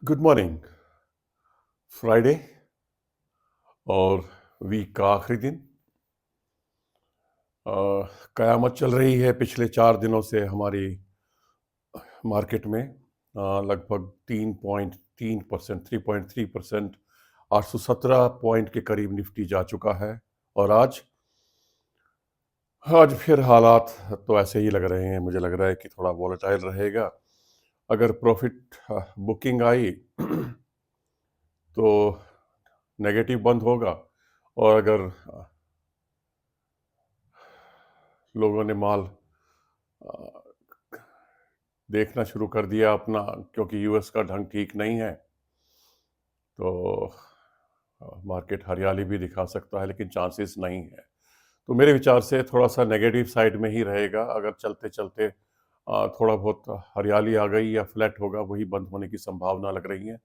Good morning. Friday और week का आखिरी दिन। अ, कयामत चल रही है पिछले 4 दिनों से हमारी मार्केट में। लगभग 3.3%, 3.3%, 817 पॉइंट के करीब निफ्टी जा चुका है। और आज आज फिर हालात तो ऐसे ही लग रहे हैं। मुझे लग रहा है कि थोड़ा वॉलेटाइल रहेगा। अगर प्रॉफिट बुकिंग आई तो नेगेटिव बंद होगा, और अगर लोगों ने माल अ, देखना शुरू कर दिया अपना, क्योंकि यूएस का ढंग ठीक नहीं है, तो मार्केट हरियाली भी दिखा सकता है, लेकिन चांसेस नहीं है। तो मेरे विचार से थोड़ा सा नेगेटिव साइड में ही रहेगा। अगर चलते चलते थोड़ा बहुत हरियाली आ गई या फ्लैट होगा, वही बंद होने की संभावना लग रही है।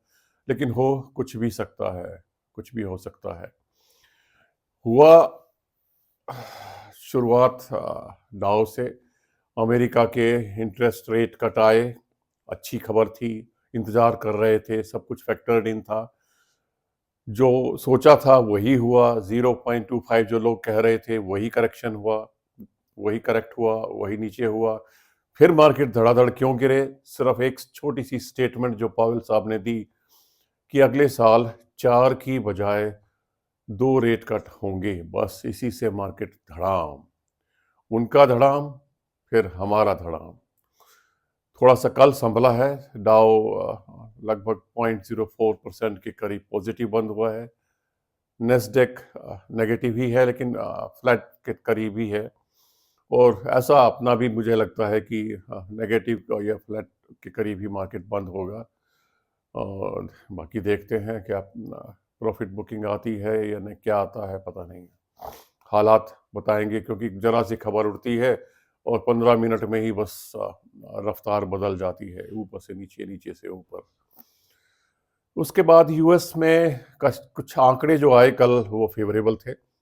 लेकिन हो कुछ भी सकता है, कुछ भी हो सकता है। हुआ शुरुआत डाउ से। अमेरिका के इंटरेस्ट रेट कट आए, अच्छी खबर थी। इंतजार कर रहे थे, सब कुछ फैक्टर्ड इन था। जो सोचा था वही हुआ। 0.25 जो लोग कह रहे थे वही करेक्शन हुआ, वही करेक्ट हुआ, वही नीचे हुआ। फिर मार्केट धड़ाधड़ क्यों गिरे? सिर्फ एक छोटी सी स्टेटमेंट जो पावेल साहब ने दी कि अगले साल 4 की बजाय 2 रेट कट होंगे, बस इसी से मार्केट धड़ाम। उनका धड़ाम, फिर हमारा धड़ाम। थोड़ा सा कल संभला है। डाउ लगभग 0.04% के करीब पॉजिटिव बंद हुआ है। नेस्डेक नेगेटिव ही है, लेकिन फ्लैट के करीब ही है। और ऐसा अपना भी मुझे लगता है कि नेगेटिव या फ्लैट के करीब ही मार्केट बंद होगा। और बाकी देखते हैं क्या प्रॉफिट बुकिंग आती है या नहीं, क्या आता है पता नहीं। हालात बताएंगे, क्योंकि जरा सी खबर उड़ती है और 15 मिनट में ही बस रफ्तार बदल जाती है, ऊपर से नीचे, नीचे से ऊपर। उसके बाद यूएस में कुछ आंकड़े जो आए कल, वो फेवरेबल थे।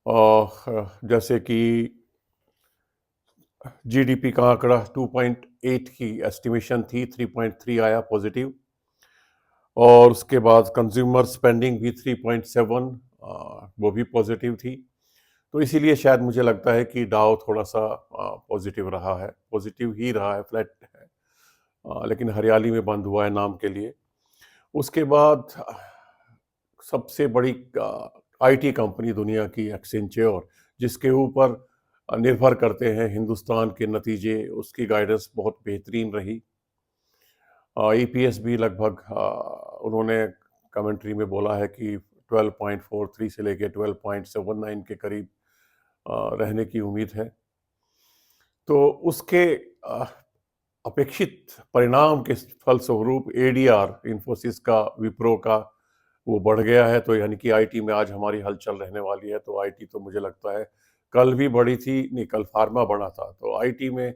जैसे कि जीडीपी का आंकड़ा 2.8 की एस्टिमेशन थी, 3.3 आया पॉजिटिव। और उसके बाद कंज्यूमर स्पेंडिंग भी 3.7, वो भी पॉजिटिव थी। तो इसीलिए शायद मुझे लगता है कि डाउ थोड़ा सा पॉजिटिव रहा है, पॉजिटिव ही रहा है, फ्लैट है। लेकिन हरियाली में बंद हुआ है नाम के लिए। उसके बाद सबसे बड़ी आईटी कंपनी दुनिया की एक्सेंचर, जिसके ऊपर निर्भर करते हैं हिंदुस्तान के नतीजे, उसकी गाइडेंस बहुत बेहतरीन रही। ईपीएस भी लगभग उन्होंने कमेंट्री में बोला है कि 12.43 से लेके 12.79 के करीब रहने की उम्मीद है। तो उसके अपेक्षित परिणाम के फलस्वरूप एडीआर, इंफोसिस का, विप्रो का, वो बढ़ गया है। तो यानी कि आईटी में आज हमारी हलचल रहने वाली है। तो आईटी तो मुझे लगता है कल भी बढ़ी थी, नहीं कल फार्मा बढ़ा था। तो आईटी में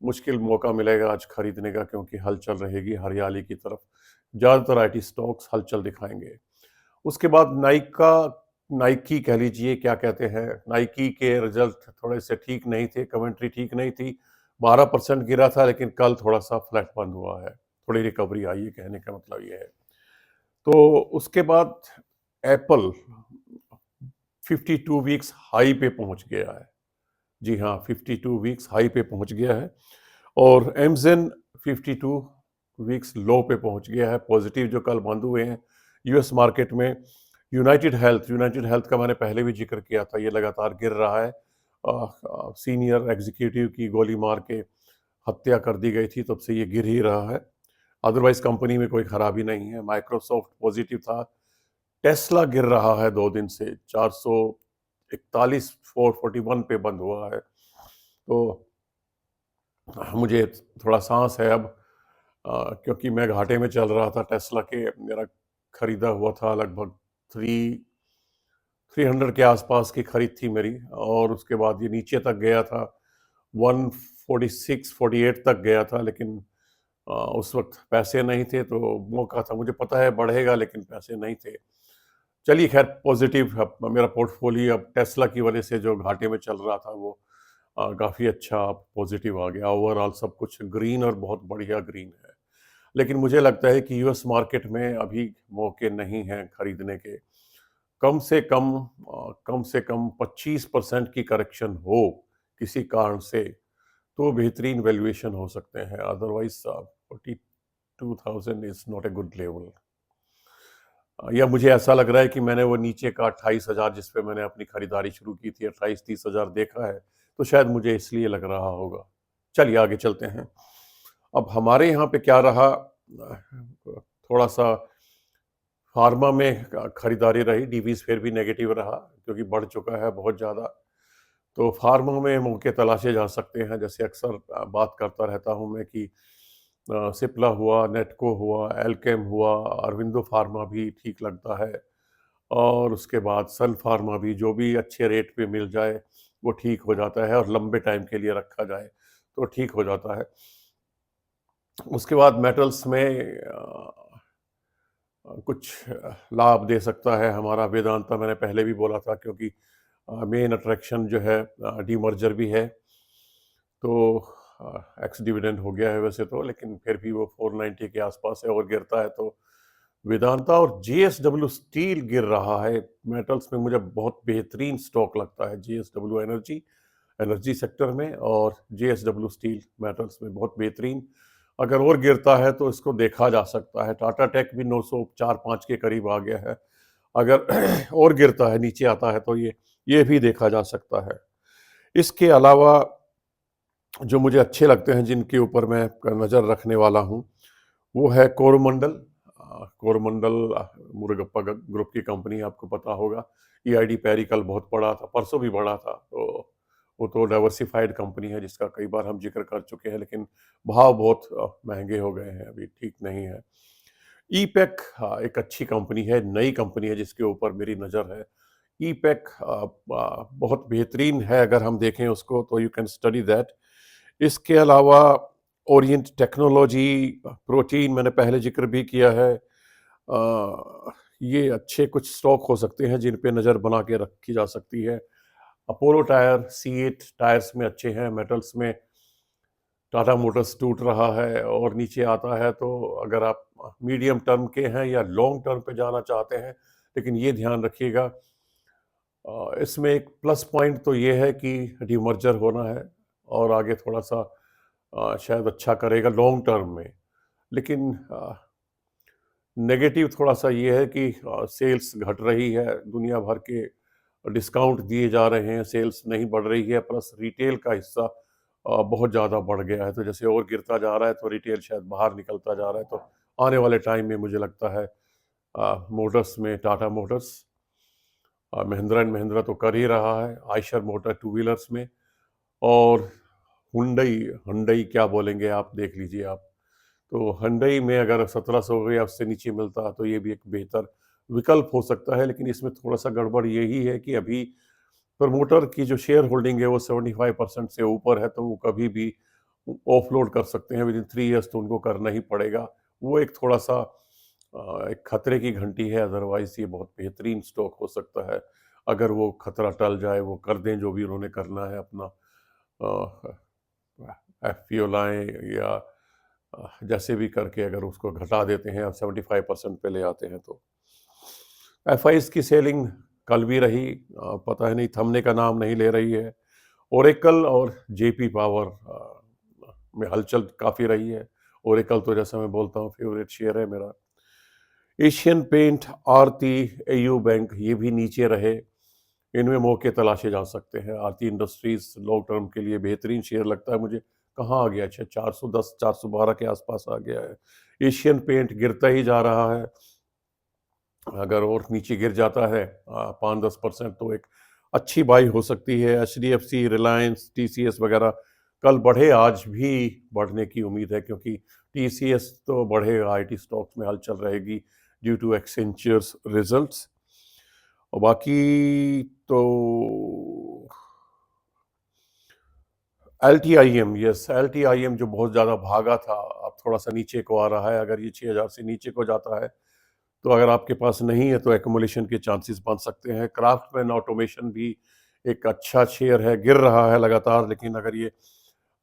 मुश्किल मौका मिलेगा आज खरीदने का, क्योंकि हलचल रहेगी हरियाली की तरफ। ज़्यादातर आईटी स्टॉक्स हलचल दिखाएंगे। उसके बाद नाइकी कह लीजिए, क्या कहते हैं, नाइकी के रिजल्ट थोड़े से ठीक नहीं थे, कमेंट्री ठीक नहीं थी। 12% गिरा था, लेकिन कल थोड़ा सा फ्लैट बंद हुआ है, थोड़ी रिकवरी आई है, कहने का मतलब ये है। तो उसके बाद एप्पल 52 वीक्स हाई पे पहुंच गया है। जी हाँ, 52 वीक्स हाई पे पहुंच गया है। और एमजेन 52 वीक्स लो पे पहुंच गया है। पॉजिटिव जो कल बंद हुए हैं यूएस मार्केट में। यूनाइटेड हेल्थ का मैंने पहले भी जिक्र किया था, ये लगातार गिर रहा है। सीनियर एग्जीक्यूटिव की गोली मार के हत्या कर दी गई थी, तब से ये गिर ही रहा है। अदरवाइज कंपनी में कोई खराबी नहीं है। माइक्रोसॉफ्ट पॉजिटिव था। टेस्ला गिर रहा है 2 दिन से, 441, 441 पे बंद हुआ है। तो मुझे थोड़ा सांस है अब, क्योंकि मैं घाटे में चल रहा था टेस्ला के। मेरा खरीदा हुआ था लगभग 300 के आसपास की खरीद थी मेरी, और उसके बाद ये नीचे तक गया था, 146, 48 तक गया था। लेकिन उस वक्त पैसे नहीं थे, तो मौका था, मुझे पता है बढ़ेगा, लेकिन पैसे नहीं थे। चलिए खैर, पॉजिटिव मेरा पोर्टफोलियो अब टेस्ला की वजह से जो घाटे में चल रहा था, वो काफ़ी अच्छा पॉजिटिव आ गया। ओवरऑल सब कुछ ग्रीन और बहुत बढ़िया ग्रीन है। लेकिन मुझे लगता है कि यूएस मार्केट में अभी मौके नहीं हैं खरीदने के। कम से कम 25% की करेक्शन हो किसी कारण से, तो बेहतरीन वैल्यूएशन हो सकते हैं। Otherwise 42,000 is not a good level. या मुझे ऐसा लग रहा है कि मैंने वो नीचे का 28,000 जिस पे मैंने अपनी खरीदारी शुरू की थी, 28-30,000 देखा है, तो शायद मुझे इसलिए लग रहा होगा। चलिए आगे चलते हैं। अब हमारे यहाँ पे क्या रहा, थोड़ा सा फार्मा में खरीदारी रही। डीवीज फिर भी नेगेटिव रहा क्योंकि बढ़ चुका है बहुत ज़्यादा। तो फार्मा में मौके तलाशे जा सकते हैं। जैसे अक्सर बात करता रहता हूँ मैं कि सिप्ला हुआ, नेटको हुआ, एल्केम हुआ, अरविंदो फार्मा भी ठीक लगता है, और उसके बाद सन फार्मा भी, जो भी अच्छे रेट पे मिल जाए वो ठीक हो जाता है, और लंबे टाइम के लिए रखा जाए तो ठीक हो जाता है। उसके बाद मेटल्स में कुछ लाभ दे सकता है हमारा वेदांता। मैंने पहले भी बोला था, क्योंकि मेन अट्रैक्शन जो है डीमर्जर भी है, तो एक्स डिविडेंड हो गया है वैसे तो, लेकिन फिर भी वो 490 के आसपास है और गिरता है। तो वेदांता और जेएसडब्ल्यू स्टील गिर रहा है। मेटल्स में मुझे बहुत बेहतरीन स्टॉक लगता है जेएसडब्ल्यू एनर्जी सेक्टर में, और जेएसडब्ल्यू स्टील मेटल्स में बहुत बेहतरीन। अगर और गिरता है तो इसको देखा जा सकता है। टाटा टेक भी 904-5 के करीब आ गया है। अगर और गिरता है, नीचे आता है, तो ये भी देखा जा सकता है। इसके अलावा जो मुझे अच्छे लगते हैं, जिनके ऊपर मैं नज़र रखने वाला हूँ, वो है कोरोमंडल। कोरोमंडल मुरुगप्पा ग्रुप की कंपनी, आपको पता होगा। ईआईडी पैरी कल बहुत बढ़ा था, परसों भी बढ़ा था। तो वो तो डाइवर्सिफाइड कंपनी है जिसका कई बार हम जिक्र कर चुके हैं, लेकिन भाव बहुत महंगे हो गए हैं, अभी ठीक नहीं है। ईपैक एक अच्छी कंपनी है, नई कंपनी है जिसके ऊपर मेरी नज़र है। ईपैक बहुत बेहतरीन है, अगर हम देखें उसको तो यू कैन स्टडी दैट। इसके अलावा ओरिएंट टेक्नोलॉजी, प्रोटीन मैंने पहले जिक्र भी किया है। ये अच्छे कुछ स्टॉक हो सकते हैं जिन पे नज़र बना के रखी जा सकती है। अपोलो टायर, C8 टायर्स में अच्छे हैं। मेटल्स में टाटा मोटर्स टूट रहा है और नीचे आता है, तो अगर आप मीडियम टर्म के हैं या लॉन्ग टर्म पे जाना चाहते हैं, लेकिन ये ध्यान रखिएगा, इसमें एक प्लस पॉइंट तो ये है कि डीमर्जर होना है और आगे थोड़ा सा शायद अच्छा करेगा लॉन्ग टर्म में। लेकिन नेगेटिव थोड़ा सा ये है कि सेल्स घट रही है, दुनिया भर के डिस्काउंट दिए जा रहे हैं, सेल्स नहीं बढ़ रही है, प्लस रिटेल का हिस्सा बहुत ज़्यादा बढ़ गया है। तो जैसे और गिरता जा रहा है तो रिटेल शायद बाहर निकलता जा रहा है। तो आने वाले टाइम में मुझे लगता है मोटर्स में टाटा मोटर्स, महिंद्रा एंड महिंद्रा तो कर ही रहा है, आयशर मोटर टू व्हीलर्स में, और हुंडई हुंडई क्या बोलेंगे आप, देख लीजिए आप। तो हुंडई में अगर 1700 या उससे नीचे मिलता तो ये भी एक बेहतर विकल्प हो सकता है। लेकिन इसमें थोड़ा सा गड़बड़ यही है कि अभी प्रमोटर की जो शेयर होल्डिंग है वो 75% से ऊपर है, तो वो कभी भी ऑफलोड कर सकते हैं विद इन 3 ईयर्स, तो उनको करना ही पड़ेगा। वो एक थोड़ा सा एक खतरे की घंटी है। अदरवाइज ये बहुत बेहतरीन स्टॉक हो सकता है, अगर वो खतरा टल जाए, वो कर दें जो भी उन्होंने करना है, अपना एफपीओ लाएं या जैसे भी करके अगर उसको घटा देते हैं, अब 75% पे ले आते हैं। तो एफआईज की सेलिंग कल भी रही, पता है नहीं थमने का नाम नहीं ले रही है। ओरेकल और जेपी पावर में हलचल काफ़ी रही है। ओरेकल तो जैसा मैं बोलता हूँ फेवरेट शेयर है मेरा। एशियन पेंट, आरती, एयू बैंक, ये भी नीचे रहे। इनमें मौके तलाशे जा सकते हैं। आरती इंडस्ट्रीज लॉन्ग टर्म के लिए बेहतरीन शेयर लगता है मुझे। कहाँ आ गया, अच्छा 410 412 के आसपास आ गया है। एशियन पेंट गिरता ही जा रहा है, अगर और नीचे गिर जाता है 5-10% तो एक अच्छी बाई हो सकती है। HDFC, रिलायंस, TCS वगैरह कल बढ़े, आज भी बढ़ने की उम्मीद है, क्योंकि TCS तो बढ़ेगा, IT स्टॉक्स में हलचल रहेगी ड्यू टू एक्सेंचर्स रिजल्ट्स। और बाकी तो LTIM, यस LTIM जो बहुत ज़्यादा भागा था, अब थोड़ा सा नीचे को आ रहा है। अगर ये 6000 से नीचे को जाता है तो अगर आपके पास नहीं है तो एक्युमुलेशन के चांसेस बन सकते हैं। क्राफ्टमैन ऑटोमेशन भी एक अच्छा शेयर है, गिर रहा है लगातार, लेकिन अगर ये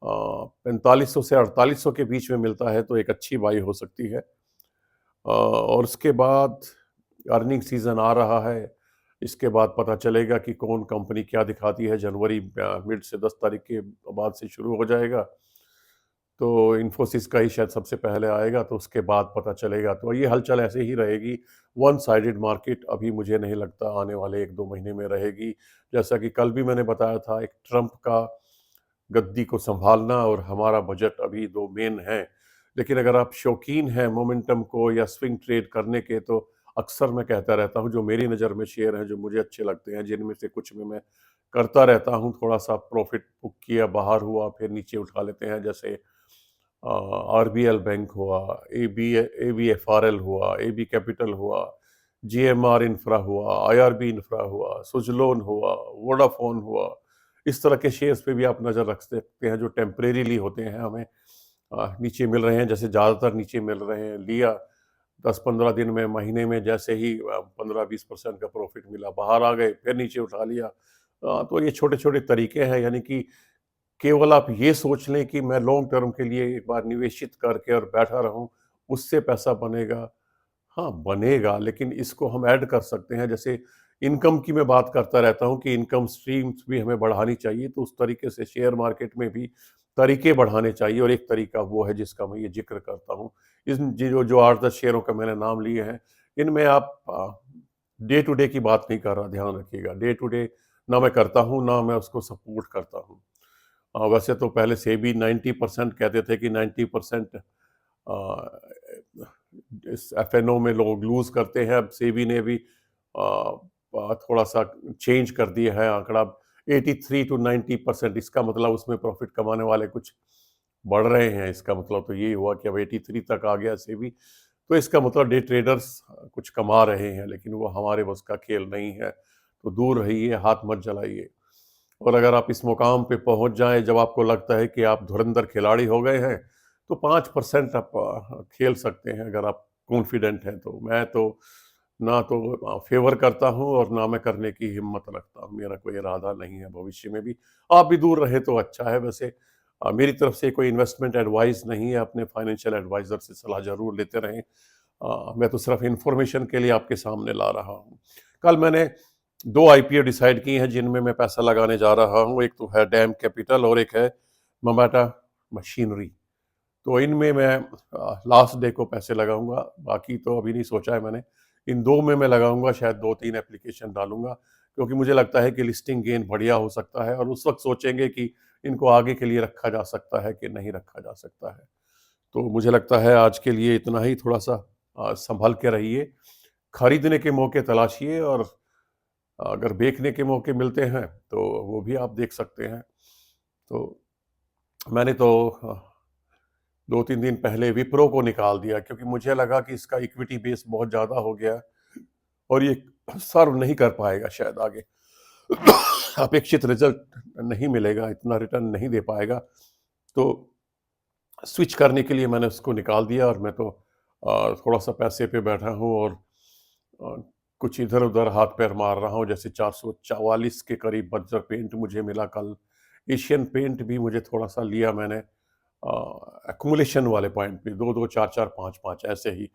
4500 से 4800 के बीच में मिलता है तो एक अच्छी बाई हो सकती है। और उसके बाद अर्निंग सीज़न आ रहा है, इसके बाद पता चलेगा कि कौन कंपनी क्या दिखाती है। जनवरी मिड से 10 तारीख के बाद से शुरू हो जाएगा, तो इन्फोसिस का ही शायद सबसे पहले आएगा, तो उसके बाद पता चलेगा। तो ये हलचल ऐसे ही रहेगी। वन साइडेड मार्केट अभी मुझे नहीं लगता आने वाले 1-2 महीने में रहेगी। जैसा कि कल भी मैंने बताया था, एक ट्रंप का गद्दी को संभालना और हमारा बजट अभी 2 मेन हैं। लेकिन अगर आप शौकीन हैं मोमेंटम को या स्विंग ट्रेड करने के, तो अक्सर मैं कहता रहता हूँ, जो मेरी नज़र में शेयर हैं, जो मुझे अच्छे लगते हैं, जिनमें से कुछ में मैं करता रहता हूँ, थोड़ा-सा प्रॉफ़िट बुक किया, बाहर हुआ, फिर नीचे उठा लेते हैं। जैसे आरबीएल बैंक हुआ, एबीएफआरएल हुआ, एबी कैपिटल हुआ, जीएमआर इंफ्रा हुआ, आईआरबी इंफ्रा हुआ, सुजलोन हुआ, वोडाफोन हुआ। इस तरह के शेयर्स पे भी आप नज़र रख सकते हैं, जो टेम्परेरीली होते हैं, हमें नीचे मिल रहे हैं। जैसे ज़्यादातर नीचे मिल रहे हैं, लिया 10-15 दिन में, महीने में जैसे ही 15-20% का प्रॉफिट मिला, बाहर आ गए, फिर नीचे उठा लिया। तो ये छोटे-छोटे तरीके हैं, यानी कि केवल आप ये सोच लें कि मैं लॉन्ग टर्म के लिए एक बार निवेशित करके और बैठा रहूं, उससे पैसा बनेगा। हाँ, बनेगा, लेकिन इसको हम ऐड कर सकते हैं। जैसे इनकम की मैं बात करता रहता हूँ कि इनकम स्ट्रीम्स भी हमें बढ़ानी चाहिए, तो उस तरीके से शेयर मार्केट में भी तरीके बढ़ाने चाहिए, और एक तरीका वो है जिसका मैं ये जिक्र करता हूँ। इन जो जो 8-10 शेयरों का मैंने नाम लिए हैं, इनमें आप डे टू डे की बात नहीं कर रहा, ध्यान रखिएगा। डे टू डे ना मैं करता हूँ, ना मैं उसको सपोर्ट करता हूँ। वैसे तो पहले सेबी 90% कहते थे कि 90% इस एफएनओ में लोग लूज करते हैं। अब सेबी ने भी थोड़ा सा चेंज कर दिया है आंकड़ा, 83 to 90%। इसका मतलब उसमें प्रॉफिट कमाने वाले कुछ बढ़ रहे हैं। इसका मतलब तो ये हुआ कि अब 83 तक आ गया सेबी, तो इसका मतलब डे ट्रेडर्स कुछ कमा रहे हैं, लेकिन वो हमारे बस का खेल नहीं है। तो दूर रहिए, हाथ मत जलाइए। और अगर आप इस मुकाम पे पहुंच जाएं जब आपको लगता है कि आप धुरंधर खिलाड़ी हो गए हैं, तो 5% आप खेल सकते हैं, अगर आप कॉन्फिडेंट हैं। तो मैं तो ना तो फेवर करता हूं और ना मैं करने की हिम्मत रखता हूं। मेरा कोई इरादा नहीं है भविष्य में भी। आप भी दूर रहे तो अच्छा है। वैसे मेरी तरफ से कोई इन्वेस्टमेंट एडवाइस नहीं है, अपने फाइनेंशियल एडवाइजर से सलाह जरूर लेते रहें। मैं तो सिर्फ इंफॉर्मेशन के लिए आपके सामने ला रहा हूँ। कल मैंने 2 आईपीओ डिसाइड की हैं जिनमें मैं पैसा लगाने जा रहा हूँ। एक तो है डैम कैपिटल और एक है मोमेटा मशीनरी। तो इनमें मैं लास्ट डे को पैसे लगाऊंगा, बाकी तो अभी नहीं सोचा है मैंने। इन दो में मैं लगाऊंगा, शायद 2-3 एप्लीकेशन डालूंगा, क्योंकि मुझे लगता है कि लिस्टिंग गेन बढ़िया हो सकता है, और उस वक्त सोचेंगे कि इनको आगे के लिए रखा जा सकता है कि नहीं रखा जा सकता है। तो मुझे लगता है आज के लिए इतना ही। थोड़ा सा संभल के रहिए, खरीदने के मौके तलाशिए, और अगर बेचने के मौके मिलते हैं तो वो भी आप देख सकते हैं। तो मैंने तो 2-3 दिन पहले विप्रो को निकाल दिया, क्योंकि मुझे लगा कि इसका इक्विटी बेस बहुत ज़्यादा हो गया और ये सर्व नहीं कर पाएगा शायद आगे। अपेक्षित रिजल्ट नहीं मिलेगा, इतना रिटर्न नहीं दे पाएगा। तो स्विच करने के लिए मैंने उसको निकाल दिया, और मैं तो थोड़ा सा पैसे पे बैठा हूँ, और अ, कुछ इधर उधर हाथ पैर मार रहा हूँ। जैसे 444 के करीब बंजर पेंट मुझे मिला कल। एशियन पेंट भी मुझे थोड़ा सा लिया मैंने एक्मुलेशन वाले पॉइंट पे, 2-2, 4-4, 5-5 ऐसे ही,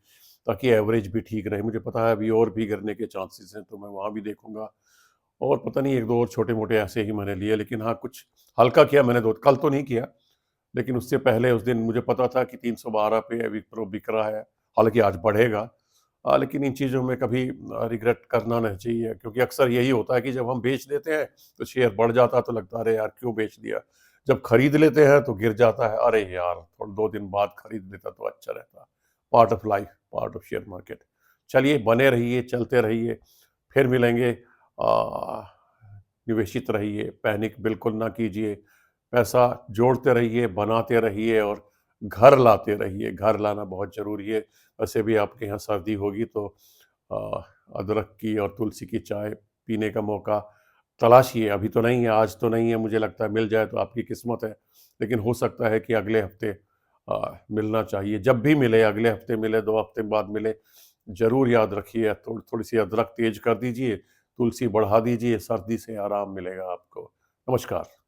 ताकि एवरेज भी ठीक रहे। मुझे पता है अभी और भी गिरने के चांसेस हैं, तो मैं वहाँ भी देखूंगा। और पता नहीं 1-2 और छोटे मोटे ऐसे ही मैंने लिए, लेकिन हाँ, कुछ हल्का किया मैंने। दो कल तो नहीं किया, लेकिन उससे पहले उस दिन मुझे पता था कि 312 पे विप्रो बिक रहा है। हालांकि आज बढ़ेगा। लेकिन इन चीज़ों में कभी रिग्रेट करना नहीं चाहिए, क्योंकि अक्सर यही होता है कि जब हम बेच देते हैं तो शेयर बढ़ जाता है, तो लगता है अरे यार क्यों बेच दिया। जब खरीद लेते हैं तो गिर जाता है, अरे यार थोड़ा 2 दिन बाद खरीद लेता तो अच्छा रहता। Part of life, part of share market. चलिए, बने रहिए, चलते रहिए, फिर मिलेंगे। आ, निवेशित रहिए, पैनिक बिल्कुल ना कीजिए। पैसा जोड़ते रहिए, बनाते रहिए, और घर लाते रहिए। घर लाना बहुत ज़रूरी है। वैसे भी आपके यहाँ सर्दी होगी, तो अ, अदरक की और तुलसी की चाय पीने का मौका तलाशिए। अभी तो नहीं है, आज तो नहीं है, मुझे लगता है मिल जाए तो आपकी किस्मत है, लेकिन हो सकता है कि अगले हफ्ते मिलना चाहिए। जब भी मिले, अगले हफ्ते मिले, 2 हफ्ते बाद मिले, ज़रूर याद रखिए, थोड़ी सी अदरक तेज कर दीजिए, तुलसी बढ़ा दीजिए, सर्दी से आराम मिलेगा आपको। नमस्कार।